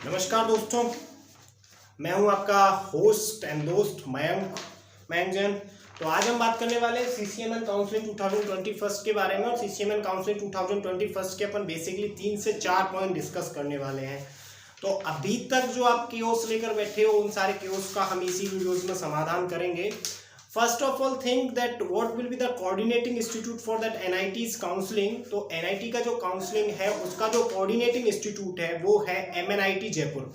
नमस्कार दोस्तों, मैं हूं आपका होस्ट एंड दोस्त मयंक जैन। तो आज हम बात करने वाले हैं सीसीएमएन काउंसलिंग 2021 के बारे में। और सीसीएमएन काउंसलिंग 2021 के अपन बेसिकली 3 से 4 पॉइंट डिस्कस करने वाले हैं। तो अभी तक जो आप केओस लेकर बैठे हो, उन सारे केओस का हम इसी वीडियोस में समाधान करेंगे। First of all think that what will be the coordinating institute for that NITs counselling. तो एनआईटी का जो काउंसलिंग है उसका जो कोऑर्डिनेटिंग इंस्टीट्यूट है वो है एमएनआईटी जयपुर।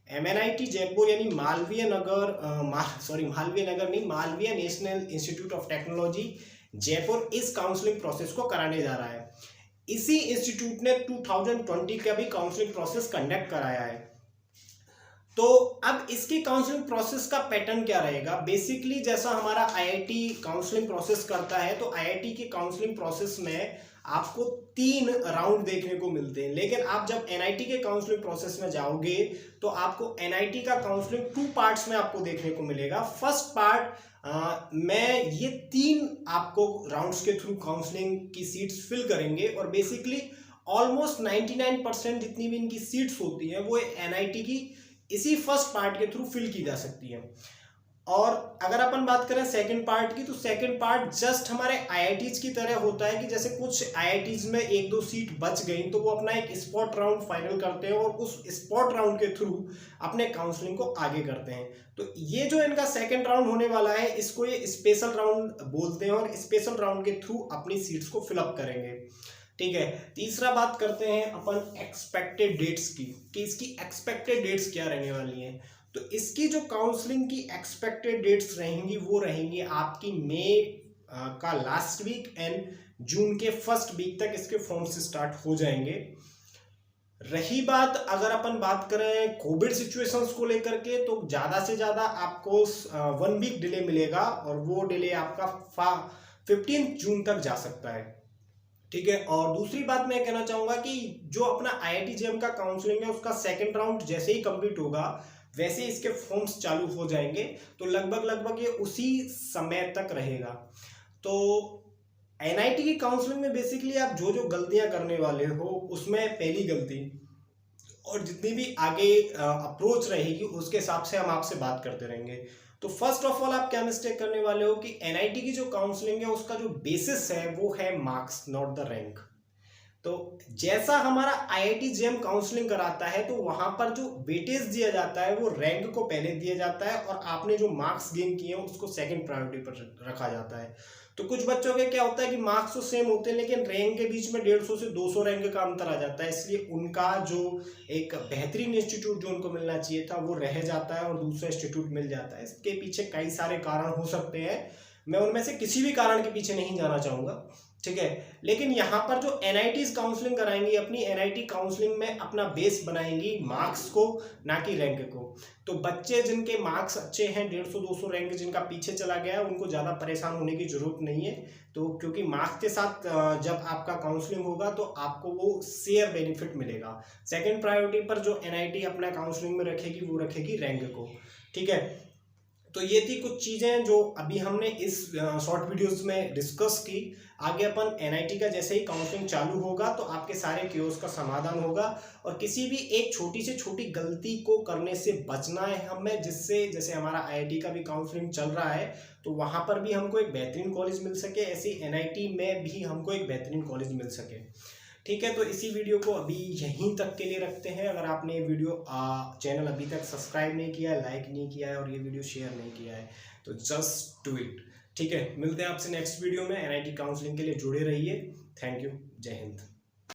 एमएनआईटी जयपुर यानी मालवीय नगर नहीं, Malviya national institute of technology Jaipur इस काउंसलिंग प्रोसेस को कराने जा रहा है। इसी इंस्टीट्यूट ने 2020 का भी काउंसलिंग प्रोसेस कंडक्ट कराया है। तो अब इसकी काउंसलिंग प्रोसेस का पैटर्न क्या रहेगा? बेसिकली जैसा हमारा आईआईटी काउंसलिंग प्रोसेस करता है, तो आईआईटी की काउंसलिंग प्रोसेस में आपको 3 राउंड देखने को मिलते हैं। लेकिन आप जब एनआईटी के काउंसलिंग प्रोसेस में जाओगे तो आपको एनआईटी का काउंसलिंग 2 पार्ट्स में आपको देखने को मिलेगा। फर्स्ट पार्ट में ये 3 आपको राउंड्स के थ्रू काउंसलिंग की सीट्स फिल करेंगे और बेसिकली ऑलमोस्ट 99% जितनी भी इनकी सीट्स होती हैं वो एनआईटी की इसी फर्स्ट पार्ट के थ्रू फिल की जा सकती है। और अगर अपन बात करें सेकंड पार्ट की, तो सेकंड पार्ट जस्ट हमारे आईआईटीज की तरह होता है कि जैसे कुछ आईआईटीज में 1-2 सीट बच गई तो वो अपना एक स्पॉट राउंड फाइनल करते हैं और उस स्पॉट राउंड के थ्रू अपने काउंसलिंग को आगे करते हैं। तो ये जो इनका सेकंड राउंड होने वाला है, इसको ये स्पेशल राउंड बोलते हैं और स्पेशल राउंड के थ्रू अपनी सीट्स को फिलअप करेंगे। ठीक है, तीसरा बात करते हैं अपन एक्सपेक्टेड डेट्स की, कि इसकी एक्सपेक्टेड डेट्स क्या रहने वाली हैं। तो इसकी जो काउंसलिंग की एक्सपेक्टेड डेट्स रहेंगी वो रहेंगी आपकी मई का लास्ट वीक एंड जून के फर्स्ट वीक तक इसके फॉर्म्स स्टार्ट हो जाएंगे। रही बात अगर अपन बात करें कोविड सिचुएशंस को लेकर के, तो ज़्यादा से ज़्यादा आपको 1 वीक डिले मिलेगा और वो डिले आपका 15 जून तक जा सकता है। ठीक है, और दूसरी बात मैं कहना चाहूँगा कि जो अपना आईआईटी जेएम का काउंसलिंग है उसका सेकंड राउंड जैसे ही कंप्लीट होगा वैसे इसके फॉर्म्स चालू हो जाएंगे। तो लगभग ये उसी समय तक रहेगा। तो एनआईटी की काउंसलिंग में बेसिकली आप जो जो गलतियां करने वाले हो उसमें पहली गलती और जितनी भी आगे अप्रोच रहेगी उसके हिसाब से हम आपसे बात करते रहेंगे। तो फर्स्ट ऑफ ऑल आप क्या मिस्टेक करने वाले हो कि एनआईटी की जो काउंसलिंग है उसका जो बेसिस है वो है मार्क्स, नॉट द रैंक। तो जैसा हमारा आईआईटी जेएम काउंसलिंग कराता है तो वहां पर जो वेटेज दिया जाता है वो रैंक को पहले दिया जाता है और आपने जो मार्क्स गेन किए हैं उसको सेकंड प्रायोरिटी पर रखा जाता है। तो कुछ बच्चों के क्या होता है कि मार्क्स तो सेम होते हैं लेकिन रैंक के बीच में 150 से 200 रैंक का अंतर आ जाता है, इसलिए उनका जो एक बेहतरीन इंस्टीट्यूट जो उनको मिलना चाहिए था वो रह जाता है और दूसरा इंस्टीट्यूट मिल जाता है। इसके पीछे कई सारे कारण हो सकते हैं, मैं उनमें से किसी भी कारण के पीछे नहीं जाना चाहूँगा। ठीक है, लेकिन यहाँ पर जो एनआईटीज काउंसलिंग कराएंगी अपनी एनआईटी काउंसलिंग में अपना बेस बनाएंगी मार्क्स को, ना कि रैंक को। तो बच्चे जिनके मार्क्स अच्छे हैं, 150-200 रैंक जिनका पीछे चला गया है, उनको ज़्यादा परेशान होने की जरूरत नहीं है। तो क्योंकि मार्क्स के साथ जब आपका काउंसलिंग होगा तो आपको वो शेयर बेनिफिट मिलेगा। सेकेंड प्रायोरिटी पर जो एनआईटी अपना काउंसलिंग में रखेगी वो रखेगी रैंक को। ठीक है, तो ये थी कुछ चीज़ें जो अभी हमने इस शॉर्ट वीडियोस में डिस्कस की। आगे अपन एनआईटी का जैसे ही काउंसलिंग चालू होगा तो आपके सारे क्यूज का समाधान होगा और किसी भी एक छोटी से छोटी गलती को करने से बचना है हमें, जिससे जैसे हमारा आईआईटी का भी काउंसलिंग चल रहा है तो वहाँ पर भी हमको एक बेहतरीन कॉलेज मिल सके, ऐसे एनआईटी में भी हमको एक बेहतरीन कॉलेज मिल सके। ठीक है, तो इसी वीडियो को अभी यहीं तक के लिए रखते हैं। अगर आपने ये वीडियो चैनल अभी तक सब्सक्राइब नहीं किया है, लाइक नहीं किया है और ये वीडियो शेयर नहीं किया है तो जस्ट डू इट। ठीक है, मिलते हैं आपसे नेक्स्ट वीडियो में। एनआईटी काउंसलिंग के लिए जुड़े रहिए। थैंक यू, जय हिंद।